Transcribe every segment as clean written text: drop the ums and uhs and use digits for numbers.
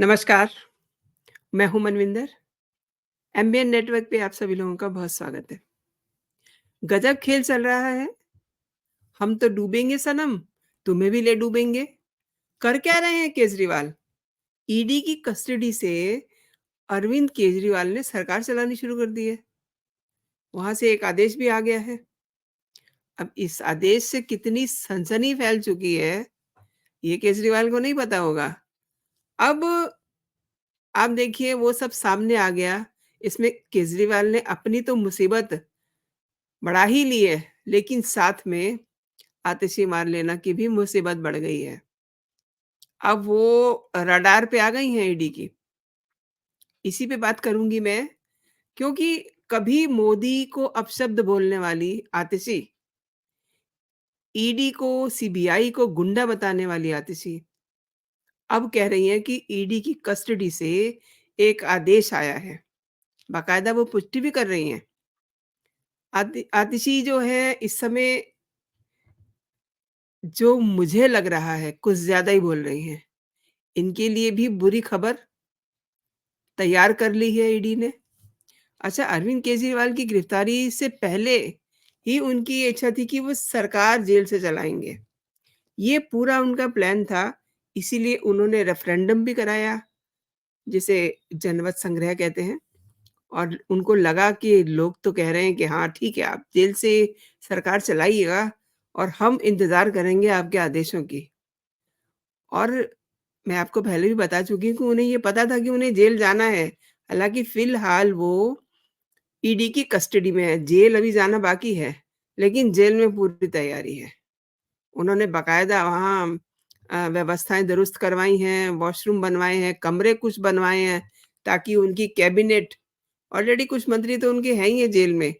नमस्कार, मैं हूँ मनविंदर। एमबीएन नेटवर्क पे आप सभी लोगों का बहुत स्वागत है। गजब खेल चल रहा है। हम तो डूबेंगे सनम, तुम्हें भी ले डूबेंगे। कर क्या रहे हैं केजरीवाल? ईडी की कस्टडी से अरविंद केजरीवाल ने सरकार चलानी शुरू कर दी है। वहां से एक आदेश भी आ गया है। अब इस आदेश से कितनी सनसनी फैल चुकी है, ये केजरीवाल को नहीं पता होगा। अब आप देखिए वो सब सामने आ गया। इसमें केजरीवाल ने अपनी तो मुसीबत बढ़ा ही ली है, लेकिन साथ में आतिशी मार लेना की भी मुसीबत बढ़ गई है। अब वो रडार पे आ गई हैं ईडी की। इसी पे बात करूँगी मैं, क्योंकि कभी मोदी को अपशब्द बोलने वाली आतिशी, ईडी को, सीबीआई को गुंडा बताने वाली आतिशी, अब कह रही हैं कि ईडी की कस्टडी से एक आदेश आया है। बाकायदा वो पुष्टि भी कर रही हैं। आतिशी जो है इस समय, जो मुझे लग रहा है कुछ ज़्यादा ही बोल रही हैं। इनके लिए भी बुरी खबर तैयार कर ली है ईडी ने। अच्छा, अरविंद केजरीवाल की गिरफ्तारी से पहले ही उनकी ये इच्छा थी कि वो सरकार जेल से चलाएँगे। ये पूरा उनका प्लान था, इसीलिए उन्होंने रेफरेंडम भी कराया, जिसे जनमत संग्रह कहते हैं। और उनको लगा कि लोग तो कह रहे हैं कि हाँ, ठीक है, आप जेल से सरकार चलाइएगा और हम इंतज़ार करेंगे आपके आदेशों की। और मैं आपको पहले भी बता चुकी हूँ कि उन्हें ये पता था कि उन्हें जेल जाना है। हालाँकि फ़िलहाल वो ईडी की कस्टडी में है, जेल अभी जाना बाकी है, लेकिन जेल में पूरी तैयारी है। उन्होंने बाकायदा वहाँ व्यवस्थाएँ दुरुस्त करवाई हैं, वॉशरूम बनवाए हैं, कमरे कुछ बनवाए हैं, ताकि उनकी कैबिनेट, ऑलरेडी कुछ मंत्री तो उनके हैं ही हैं जेल में,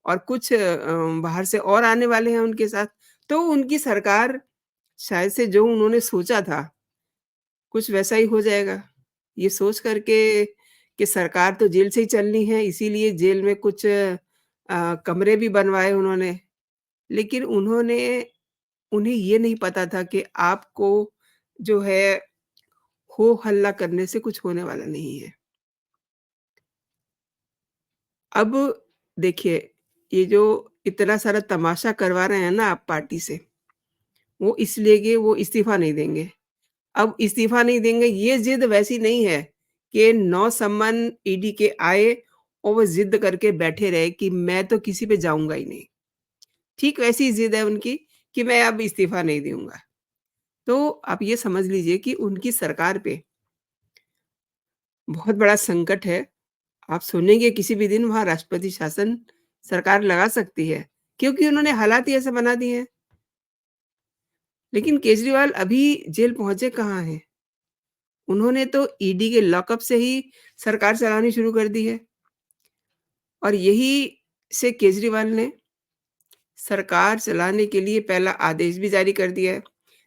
और कुछ बाहर से और आने वाले हैं उनके साथ। तो उनकी सरकार शायद से जो उन्होंने सोचा था, कुछ वैसा ही हो जाएगा। ये सोच कर के कि सरकार तो जेल से ही चलनी है, इसीलिए जेल में कुछ कमरे भी बनवाए उन्होंने। लेकिन उन्हें ये नहीं पता था कि आपको जो है, हो हल्ला करने से कुछ होने वाला नहीं है। अब देखिए, ये जो इतना सारा तमाशा करवा रहे हैं ना आप पार्टी से, वो इसलिए कि वो इस्तीफ़ा नहीं देंगे। अब इस्तीफ़ा नहीं देंगे, ये ज़िद वैसी नहीं है कि 9 सम्मन ईडी के आए और वो ज़िद करके बैठे रहे कि मैं तो किसी पे जाऊँगा ही नहीं। ठीक वैसी ज़िद है उनकी कि मैं अब इस्तीफ़ा नहीं दूँगा। तो आप ये समझ लीजिए कि उनकी सरकार पे बहुत बड़ा संकट है। आप सुनेंगे किसी भी दिन वहाँ राष्ट्रपति शासन सरकार लगा सकती है, क्योंकि उन्होंने हालात ही ऐसे बना दिए हैं। लेकिन केजरीवाल अभी जेल पहुँचे कहाँ हैं? उन्होंने तो ईडी के लॉकअप से ही सरकार चलानी शुरू कर दी है। और यही से केजरीवाल ने सरकार चलाने के लिए पहला आदेश भी जारी कर दिया है,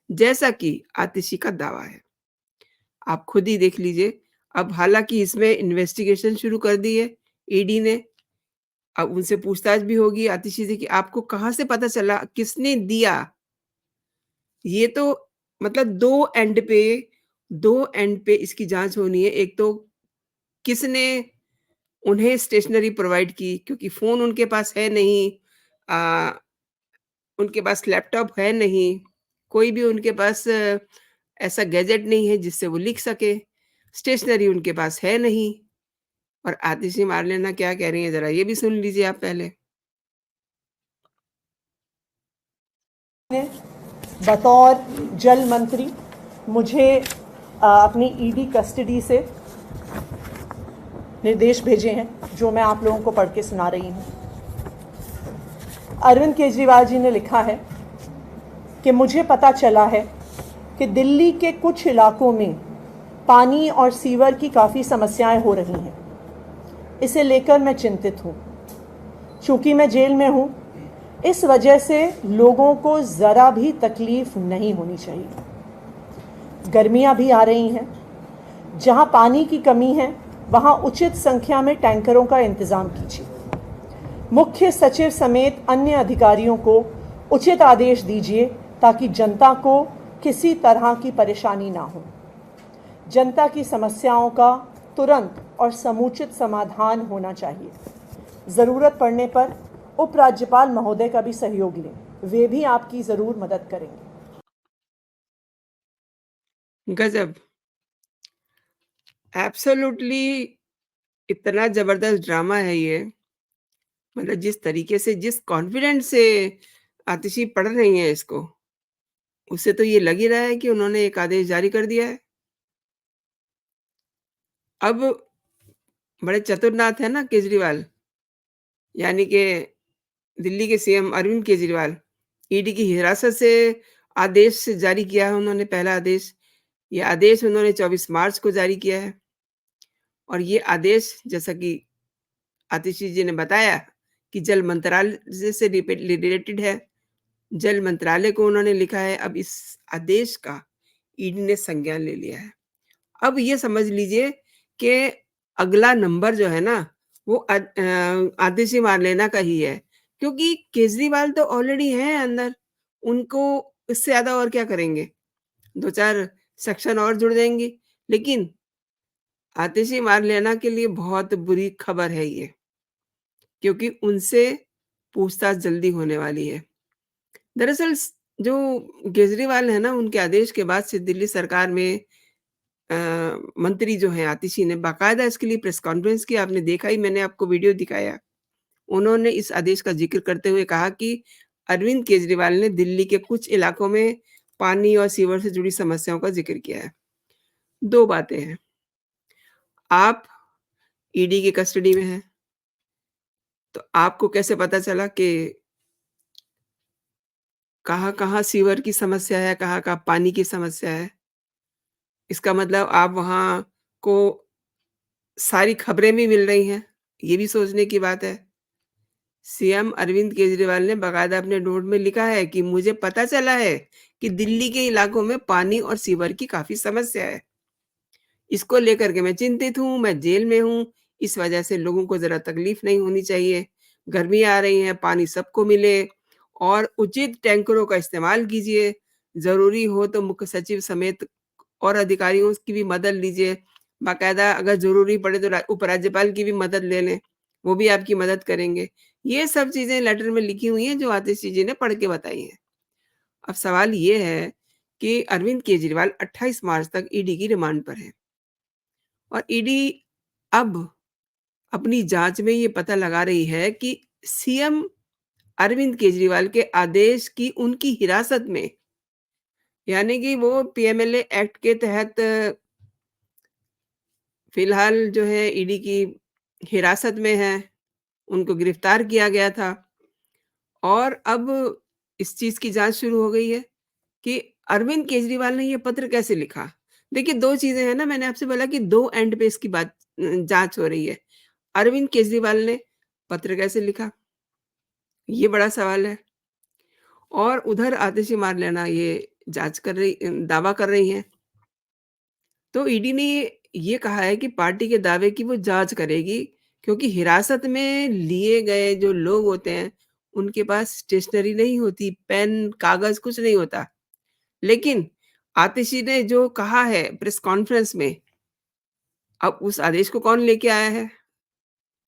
जैसा कि आतिशी का दावा है। आप खुद ही देख लीजिए। अब हालाँकि इसमें इन्वेस्टिगेशन शुरू कर दी है ईडी ने। अब उनसे पूछताछ भी होगी आतिशी से कि आपको कहाँ से पता चला, किसने दिया? ये तो मतलब 2 एंड पे इसकी जाँच होनी है। एक तो किसने उन्हें स्टेशनरी प्रोवाइड की, क्योंकि फ़ोन उनके पास है नहीं, उनके पास लैपटॉप है नहीं, कोई भी उनके पास ऐसा गैजेट नहीं है जिससे वो लिख सके, स्टेशनरी उनके पास है नहीं। और आतिशी मार्लेना क्या कह रही हैं, ज़रा ये भी सुन लीजिए आप पहले। ने बतौर जल मंत्री मुझे अपनी ईडी कस्टडी से निर्देश भेजे हैं, जो मैं आप लोगों को पढ़ के सुना रही हूँ। अरविंद केजरीवाल जी ने लिखा है कि मुझे पता चला है कि दिल्ली के कुछ इलाकों में पानी और सीवर की काफ़ी समस्याएं हो रही हैं। इसे लेकर मैं चिंतित हूँ। चूँकि मैं जेल में हूँ, इस वजह से लोगों को ज़रा भी तकलीफ नहीं होनी चाहिए। गर्मियाँ भी आ रही हैं। जहाँ पानी की कमी है, वहाँ उचित संख्या में टैंकरों का इंतज़ाम कीजिए। मुख्य सचिव समेत अन्य अधिकारियों को उचित आदेश दीजिए ताकि जनता को किसी तरह की परेशानी ना हो। जनता की समस्याओं का तुरंत और समुचित समाधान होना चाहिए। ज़रूरत पड़ने पर उपराज्यपाल महोदय का भी सहयोग लें, वे भी आपकी ज़रूर मदद करेंगे। गज़ब! एब्सोल्यूटली इतना ज़बरदस्त ड्रामा है ये, मतलब जिस तरीके से, जिस कॉन्फिडेंस से आतिशी पढ़ रही हैं इसको, उससे तो ये लग ही रहा है कि उन्होंने एक आदेश जारी कर दिया है। अब बड़े चतुरनाथ हैं ना केजरीवाल, यानी कि दिल्ली के सीएम अरविंद केजरीवाल, ईडी की हिरासत से आदेश जारी किया है उन्होंने, पहला आदेश। ये आदेश उन्होंने 24 मार्च को जारी किया है और ये आदेश, जैसा कि आतिशी जी ने बताया, कि जल मंत्रालय से रिलेटेड है। जल मंत्रालय को उन्होंने लिखा है। अब इस आदेश का ईडी ने संज्ञान ले लिया है। अब ये समझ लीजिए कि अगला नंबर जो है ना, वो आतिशी मार्लेना का ही है, क्योंकि केजरीवाल तो ऑलरेडी हैं अंदर, उनको इससे ज़्यादा और क्या करेंगे? 2-4 सेक्शन और जुड़ जाएँगी। लेकिन आतिशी मार्लेना के लिए बहुत बुरी खबर है ये, क्योंकि उनसे पूछताछ जल्दी होने वाली है। दरअसल जो केजरीवाल है ना, उनके आदेश के बाद से दिल्ली सरकार में अ, मंत्री जो हैं आतिशी ने बाकायदा इसके लिए प्रेस कॉन्फ्रेंस की। आपने देखा ही, मैंने आपको वीडियो दिखाया। उन्होंने इस आदेश का ज़िक्र करते हुए कहा कि अरविंद केजरीवाल ने दिल्ली के कुछ इलाकों में पानी और सीवर से जुड़ी समस्याओं का ज़िक्र किया है। 2 बातें हैं, आप ईडी की कस्टडी में हैं, तो आपको कैसे पता चला कि कहाँ-कहाँ सीवर की समस्या है, कहाँ-कहाँ पानी की समस्या है? इसका मतलब आप वहाँ को सारी खबरें भी मिल रही हैं, ये भी सोचने की बात है। सीएम अरविंद केजरीवाल ने बाकायदा अपने नोट में लिखा है कि मुझे पता चला है कि दिल्ली के इलाकों में पानी और सीवर की काफ़ी समस्या है। इसको लेकर के मैं चिंतित हूँ, मैं जेल में हूँ, इस वजह से लोगों को ज़रा तकलीफ़ नहीं होनी चाहिए। गर्मी आ रही है, पानी सबको मिले और उचित टैंकरों का इस्तेमाल कीजिए। ज़रूरी हो तो मुख्य सचिव समेत और अधिकारियों की भी मदद लीजिए। बाकायदा अगर ज़रूरी पड़े तो उपराज्यपाल की भी मदद ले लें, वो भी आपकी मदद करेंगे। ये सब चीज़ें लेटर में लिखी हुई हैं जो आतिशी जी ने पढ़ के बताई हैं। अब सवाल ये है कि अरविंद केजरीवाल 28 मार्च तक ईडी की रिमांड पर हैं और ईडी अब अपनी जाँच में ये पता लगा रही है कि सीएम अरविंद केजरीवाल के आदेश की उनकी हिरासत में, यानी कि वो पीएमएलए एक्ट के तहत फिलहाल जो है ईडी की हिरासत में हैं, उनको गिरफ्तार किया गया था और अब इस चीज़ की जाँच शुरू हो गई है कि अरविंद केजरीवाल ने ये पत्र कैसे लिखा? देखिए 2 चीज़ें हैं ना, मैंने आपसे बोला कि 2 एंड पे इसकी बात जाँच हो रही है। अरविंद केजरीवाल ने पत्र कैसे लिखा? ये बड़ा सवाल है और उधर आतिशी मार्लेना ये दावा कर रही हैं। तो ईडी ने ये कहा है कि पार्टी के दावे की वो जाँच करेगी, क्योंकि हिरासत में लिए गए जो लोग होते हैं, उनके पास स्टेशनरी नहीं होती, पेन, कागज़ कुछ नहीं होता। लेकिन आतिशी ने जो कहा है प्रेस कॉन्फ्रेंस में, अब उस आदेश को कौन लेके आया है?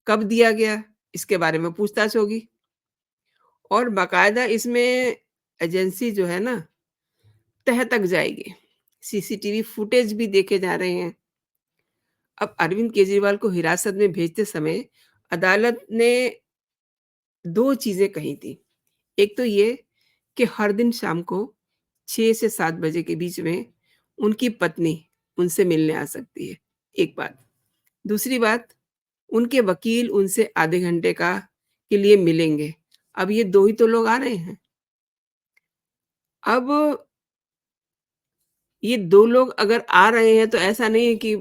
कब दिया गया? इसके बारे में पूछताछ होगी और बाकायदा इसमें एजेंसी जो है ना, तह तक जाएगी। सीसीटीवी फुटेज भी देखे जा रहे हैं। अब अरविंद केजरीवाल को हिरासत में भेजते समय अदालत ने 2 चीज़ें कही थी। एक तो ये कि हर दिन शाम को 6 से 7 बजे के बीच में उनकी पत्नी उनसे मिलने आ सकती है, एक बात। दूसरी बात, उनके वकील उनसे आधे घंटे के लिए मिलेंगे। अब ये 2 ही तो लोग आ रहे हैं। अब ये 2 लोग अगर आ रहे हैं तो ऐसा नहीं है कि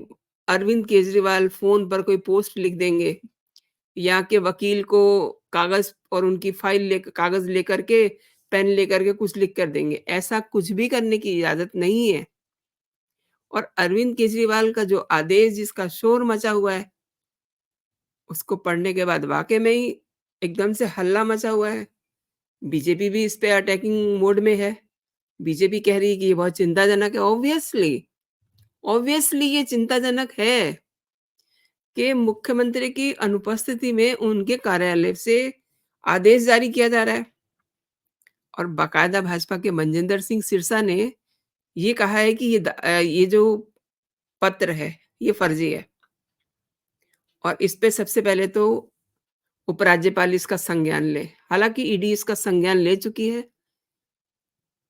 अरविंद केजरीवाल फ़ोन पर कोई पोस्ट लिख देंगे या कि वकील को कागज़ और उनकी फाइल कागज़ लेकर के, पेन लेकर के कुछ लिख कर देंगे। ऐसा कुछ भी करने की इजाज़त नहीं है और अरविंद केजरीवाल का जो आदेश जिसका शोर मचा हुआ है, उसको पढ़ने के बाद वाक़ई में ही एकदम से हल्ला मचा हुआ है। बीजेपी भी इस पे अटैकिंग मोड में है। बीजेपी कह रही है कि ये बहुत चिंताजनक है, ऑब्वियसली ऑब्वियसली ये चिंताजनक है कि मुख्यमंत्री की अनुपस्थिति में उनके कार्यालय से आदेश जारी किया जा रहा है और बाकायदा भाजपा के मनजिंदर सिंह सिरसा ने ये कहा है कि ये जो पत्र है, ये फर्जी है और इस पे सबसे पहले तो उपराज्यपाल इसका संज्ञान ले। हालाँकि ईडी इसका संज्ञान ले चुकी है,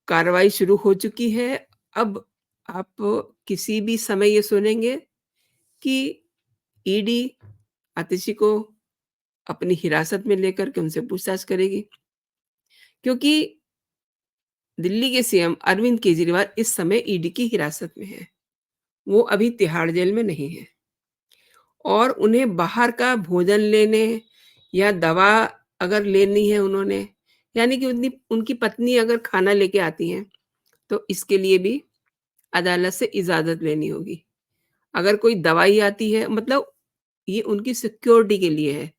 कार्रवाई शुरू हो चुकी है। अब आप किसी भी समय ये सुनेंगे कि ईडी आतिशी को अपनी हिरासत में लेकर के उनसे पूछताछ करेगी। क्योंकि दिल्ली के सीएम अरविंद केजरीवाल इस समय ईडी की हिरासत में हैं। वो अभी तिहाड़ जेल में नहीं हैं और उन्हें बाहर का भोजन लेने या दवा अगर लेनी है उन्होंने, यानी कि उनकी पत्नी अगर खाना लेके आती हैं, तो इसके लिए भी अदालत से इजाज़त लेनी होगी। अगर कोई दवाई आती है मतलब ये उनकी सिक्योरिटी के लिए है,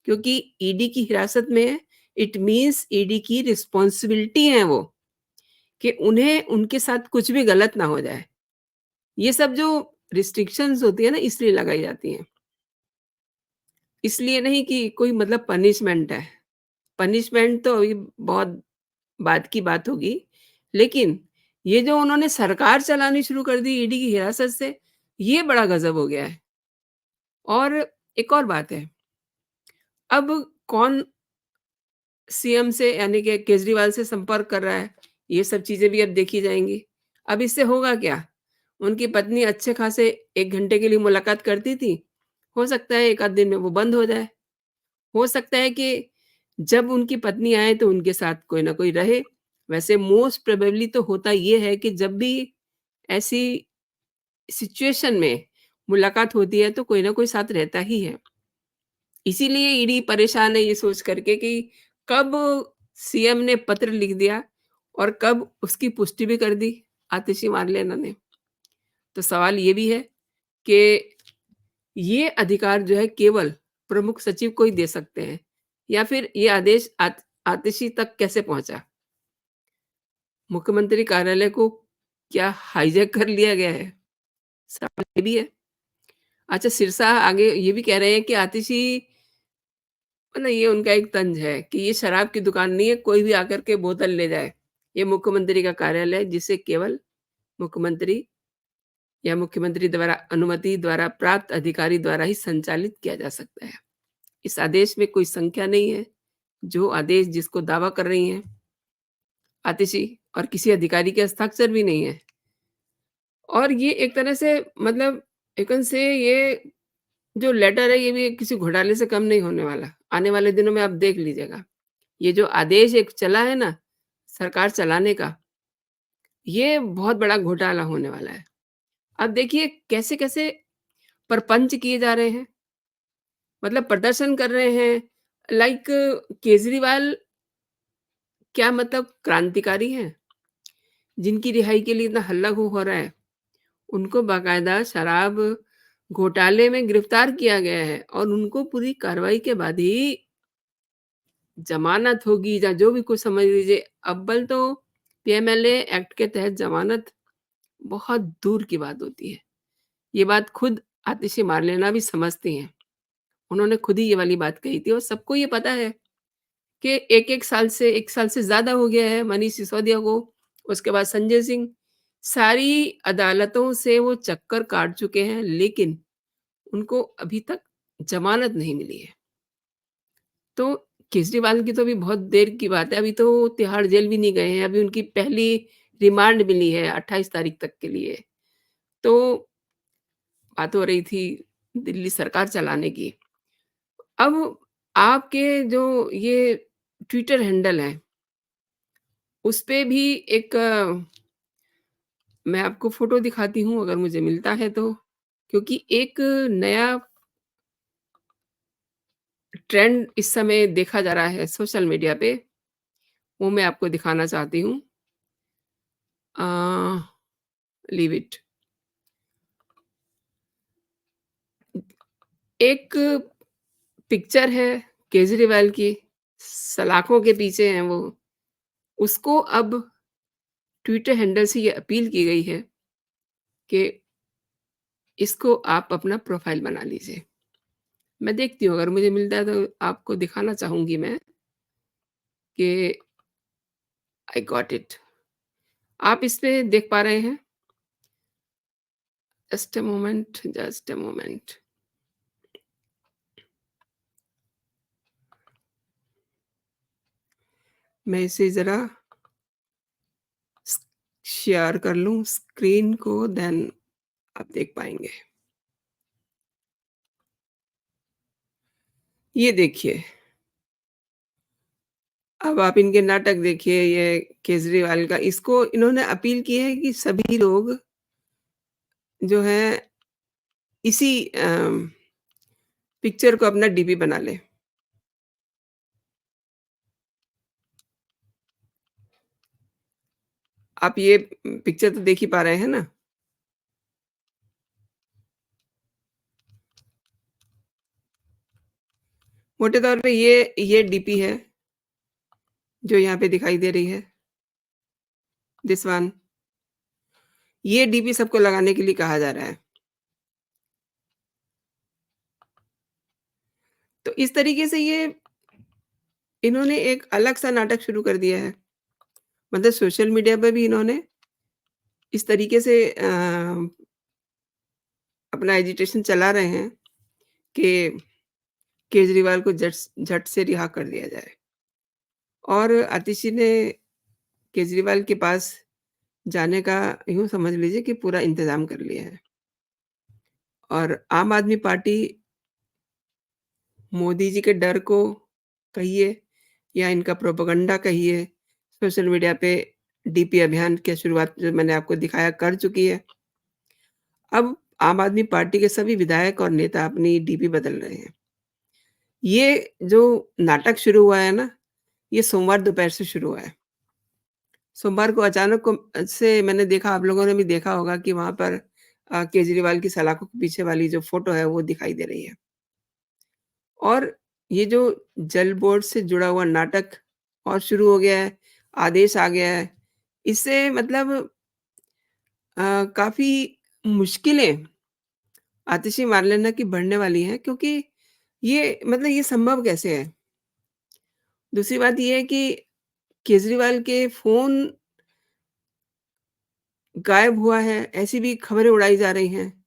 क्योंकि ईडी की हिरासत में है, इट मीन्स ईडी की रिस्पॉन्सिबिलिटी है वो, कि उन्हें उनके साथ कुछ भी गलत ना हो जाए। ये सब जो रिस्ट्रिक्शंस होती है ना इसलिए लगाई जाती हैं। इसलिए नहीं कि कोई मतलब पनिशमेंट है। पनिशमेंट तो अभी बहुत बाद की बात होगी। लेकिन ये जो उन्होंने सरकार चलानी शुरू कर दी ईडी की हिरासत से, ये बड़ा गज़ब हो गया है। और एक और बात है, अब कौन सीएम से यानी कि केजरीवाल से संपर्क कर रहा है, ये सब चीज़ें भी अब देखी जाएँगी। अब इससे होगा क्या? उनकी पत्नी अच्छे खासे 1 घंटे के लिए मुलाकात करती थी, हो सकता है 1 आध दिन में वो बंद हो जाए। हो सकता है कि जब उनकी पत्नी आए तो उनके साथ कोई ना कोई रहे। वैसे मोस्ट प्रोबेबली तो होता ये है कि जब भी ऐसी सिचुएशन में मुलाकात होती है तो कोई ना कोई साथ रहता ही है। इसीलिए ईडी परेशान है ये सोच करके कि कब सीएम ने पत्र लिख दिया और कब उसकी पुष्टि भी कर दी आतिशी मारलेना ने। तो सवाल ये भी है कि ये अधिकार जो है केवल प्रमुख सचिव को ही दे सकते हैं या फिर ये आदेश आतिशी तक कैसे पहुंचा? मुख्यमंत्री कार्यालय को क्या हाईजैक कर लिया गया है? सवाल ये भी है। अच्छा, सिरसा आगे ये भी कह रहे हैं कि आतिशी मतलब ये उनका एक तंज है कि ये शराब की दुकान नहीं है, कोई भी आकर के बोतल ले जाए। ये मुख्यमंत्री का कार्यालय है जिसे केवल मुख्यमंत्री या मुख्यमंत्री द्वारा अनुमति द्वारा प्राप्त अधिकारी द्वारा ही संचालित किया जा सकता है। इस आदेश में कोई संख्या नहीं है, जो आदेश जिसको दावा कर रही हैं आतिशी और किसी अधिकारी के हस्ताक्षर भी नहीं है। और ये एक तरह से मतलब एकन से ये जो लेटर है ये भी किसी घोटाले से कम नहीं होने वाला। आने वाले दिनों में आप देख लीजिएगा। ये जो आदेश एक चला है ना, सरकार चलाने का, ये बहुत बड़ा घोटाला होने वाला है। अब देखिए कैसे-कैसे प्रपंच किए जा रहे हैं, मतलब प्रदर्शन कर रहे हैं, लाइक केजरीवाल क्या मतलब क्रांतिकारी हैं? जिनकी रिहाई के लिए इतना हल्ला-हो रहा है, उनको बाकायदा शराब घोटाले में गिरफ्तार किया गया है और उनको पूरी कार्रवाई के बाद ही ज़मानत होगी या जो भी कुछ समझ लीजिए। अव्वल तो पीएमएलए एक्ट के तहत ज़मानत बहुत दूर की बात होती है। ये बात खुद आतिशी मारलेना भी समझती हैं। उन्होंने खुद ही ये वाली बात कही थी और सबको ये पता है कि 1 साल से ज़्यादा हो गया है मनीष सिसोदिया को, उसके बाद संजय सिंह, सारी अदालतों से वो चक्कर काट चुके हैं, लेकिन उनको अभी तक ज़मानत नहीं मिली है। तो केजरीवाल की तो अभी बहुत देर की बात है, अभी तो तिहाड़ जेल भी नहीं गए हैं, अभी उनकी पहली रिमांड मिली है 28 तारीख तक के लिए। तो बात हो रही थी दिल्ली सरकार चलाने की। अब आपके जो ये ट्विटर हैंडल है, उसपे भी एक मैं आपको फ़ोटो दिखाती हूँ अगर मुझे मिलता है तो, क्योंकि एक नया ट्रेंड इस समय देखा जा रहा है सोशल मीडिया पे, वो मैं आपको दिखाना चाहती हूँ। अ, लीव इट। एक पिक्चर है केजरीवाल की, सलाखों के पीछे हैं वो। उसको अब ट्विटर हैंडल से ये अपील की गई है कि इसको आप अपना प्रोफ़ाइल बना लीजिए। मैं देखती हूँ अगर मुझे मिलता है तो आपको दिखाना चाहूँगी मैं कि आई गॉट इट। आप इस पे देख पा रहे हैं? Just a moment, just a moment. मैं इसे ज़रा स शेयर कर लूँ स्क्रीन को, देन आप देख पाएँगे। ये देखिए, अब आप इनके नाटक देखिए, ये केजरीवाल का इसको इन्होंने अपील की है कि सभी लोग जो है इसी पिक्चर को अपना डीपी बना लें। आप ये पिक्चर तो देख ही पा रहे हैं ना? मोटे तौर पे ये डीपी है, जो यहाँ पे दिखाई दे रही है, दिस वन। ये डीपी सबको लगाने के लिए कहा जा रहा है। तो इस तरीके से ये इन्होंने एक अलग-सा नाटक शुरू कर दिया है। मतलब सोशल मीडिया पे भी इन्होंने इस तरीके से अपना एजिटेशन चला रहे हैं कि केजरीवाल को झट से रिहा कर दिया जाए। और आतिशी ने केजरीवाल के पास जाने का यूँ समझ लीजिए कि पूरा इंतज़ाम कर लिया है। और आम आदमी पार्टी मोदी जी के डर को कहिए या इनका प्रोपेगेंडा कहिए, सोशल मीडिया पे डीपी अभियान की शुरुआत जो मैंने आपको दिखाया कर चुकी है। अब आम आदमी पार्टी के सभी विधायक और नेता अपनी डीपी बदल रहे हैं। ये जो नाटक शुरू हुआ है ना, ये सोमवार दोपहर से शुरू हुआ है। सोमवार को अचानक से मैंने देखा, आप लोगों ने भी देखा होगा कि वहाँ पर केजरीवाल की सलाखों के पीछे वाली जो फ़ोटो है, वो दिखाई दे रही है। और ये जो जल बोर्ड से जुड़ा हुआ नाटक और शुरू हो गया है, आदेश आ गया है, इससे मतलब काफ़ी मुश्किलें आतिशी मार्लेना की बढ़ने वाली हैं, क्योंकि ये मतलब ये संभव कैसे है? दूसरी बात ये है कि केजरीवाल के फ़ोन गायब हुआ है, ऐसी भी खबरें उड़ाई जा रही हैं।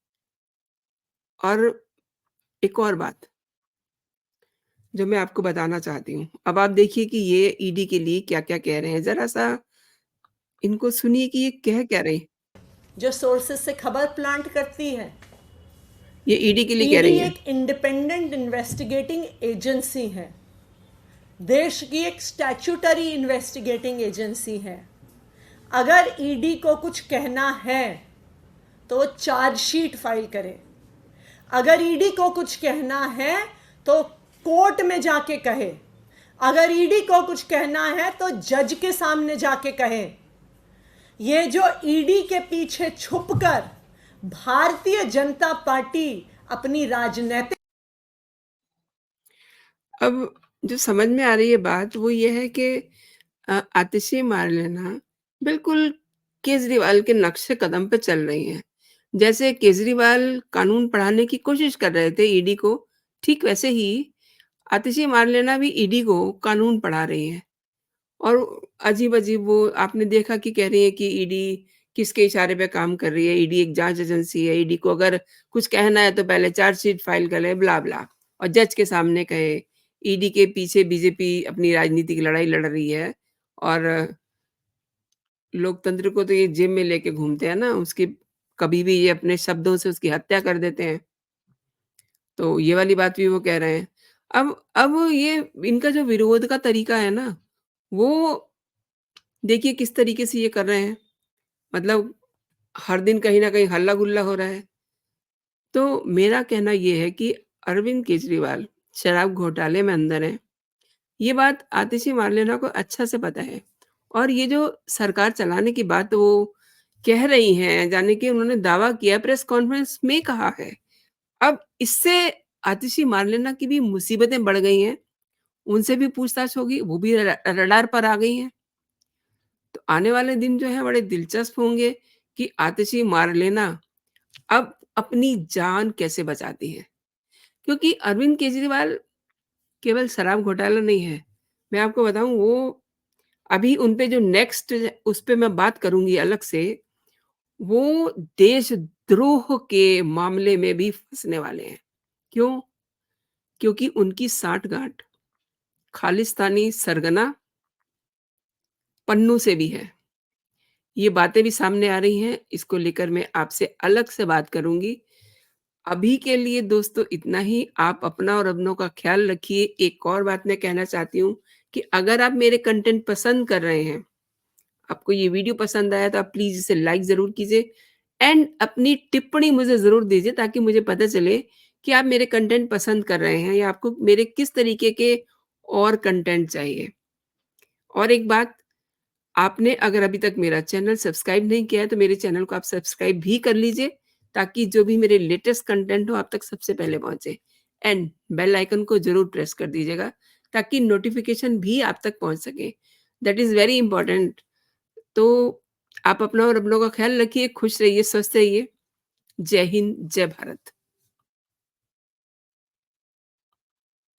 और एक और बात जो मैं आपको बताना चाहती हूँ। अब आप देखिए कि ये ईडी के लिए क्या-क्या कह रहे हैं। ज़रा-सा इनको सुनिए कि ये कह क्या रही हैं। जो सोर्सेस से खबर प्लांट करती है। ये ईडी के लिए कह ईडी रही हैं। एक इंडिपेंडेंट इन्वेस्टिगेटिंग एजेंसी है, देश की एक स्टैट्यूटरी इन्वेस्टिगेटिंग एजेंसी है। अगर ईडी को कुछ कहना है तो वो चार्जशीट फाइल करे। अगर ईडी को कुछ कहना है तो कोर्ट में जाके कहे। अगर ईडी को कुछ कहना है तो जज के सामने जाके कहे। ये जो ईडी के पीछे छुपकर भारतीय जनता पार्टी अपनी राजनीतिक अब जो समझ में आ रही है बात वो ये है कि आतिशी मार्लेना बिल्कुल केजरीवाल के नक्शे कदम पे चल रही हैं। जैसे केजरीवाल कानून पढ़ाने की कोशिश कर रहे थे ईडी को, ठीक वैसे ही आतिशी मार्लेना भी ईडी को कानून पढ़ा रही हैं। और अजीब-अजीब वो आपने देखा कि कह रही है कि ईडी किसके इशारे पे काम कर रही है, ईडी एक जाँच एजेंसी है, ईडी को अगर कुछ कहना है तो पहले चार्जशीट फाइल करे, ब्ला-ब्ला और जज के सामने कहे। ईडी के पीछे बीजेपी अपनी राजनीतिक लड़ाई लड़ रही है और लोकतंत्र को तो ये जेब में लेके घूमते हैं ना, उसकी कभी भी ये अपने शब्दों से उसकी हत्या कर देते हैं। तो ये वाली बात भी वो कह रहे हैं। अब ये इनका जो विरोध का तरीका है ना, वो देखिए किस तरीके से ये कर रहे हैं। मतलब हर दिन कहीं न कहीं हल्ला-गुल्ला हो रहा है। तो मेरा कहना ये है कि अरविंद केजरीवाल शराब घोटाले में अंदर हैं। ये बात आतिशी मार्लेना को अच्छा से पता है। और ये जो सरकार चलाने की बात वो कह रही हैं, जाने कि उन्होंने दावा किया प्रेस कॉन्फ्रेंस में कहा है। अब इससे आतिशी मार्लेना की भी मुसीबतें बढ़ गई हैं। उनसे भी पूछताछ होगी, वो भी रडार पर आ गई हैं। तो आने वाले दिन जो हैं बड़े दिलचस्प होंगे कि आतिशी मार्लेना अब अपनी जान कैसे बचाती हैं। क्योंकि अरविंद केजरीवाल केवल शराब घोटाला नहीं है। मैं आपको बताऊँ वो अभी उन पे जो नेक्स्ट उस पे मैं बात करूँगी अलग से, वो देशद्रोह के मामले में भी फँसने वाले हैं। क्यों? क्योंकि उनकी साठगांठ खालिस्तानी सरगना पन्नू से भी है। ये बातें भी सामने आ रही हैं, इसको लेकर मैं आपसे अलग से बात करूँगी। अभी के लिए दोस्तों इतना ही, आप अपना और अपनों का ख़्याल रखिए। एक और बात मैं कहना चाहती हूँ कि अगर आप मेरे कंटेंट पसंद कर रहे हैं, आपको ये वीडियो पसंद आया तो आप प्लीज़ इसे लाइक ज़रूर कीजिए एंड अपनी टिप्पणी मुझे ज़रूर दीजिए ताकि मुझे पता चले कि आप मेरे कंटेंट पसंद कर रहे हैं या आपको मेरे किस तरीके के और कंटेंट चाहिए। और एक बात, आपने अगर अभी तक मेरा चैनल सब्सक्राइब नहीं किया है तो मेरे चैनल को आप सब्सक्राइब भी कर लीजिए ताकि जो भी मेरे लेटेस्ट कंटेंट हो आप तक सबसे पहले पहुंचे एंड बेल आइकन को जरूर प्रेस कर दीजिएगा ताकि नोटिफिकेशन भी आप तक पहुंच सके। That is very important. तो आप अपना और अपनों का ख्याल रखिए, खुश रहिए, स्वस्थ रहिए। जय हिंद, जय भारत।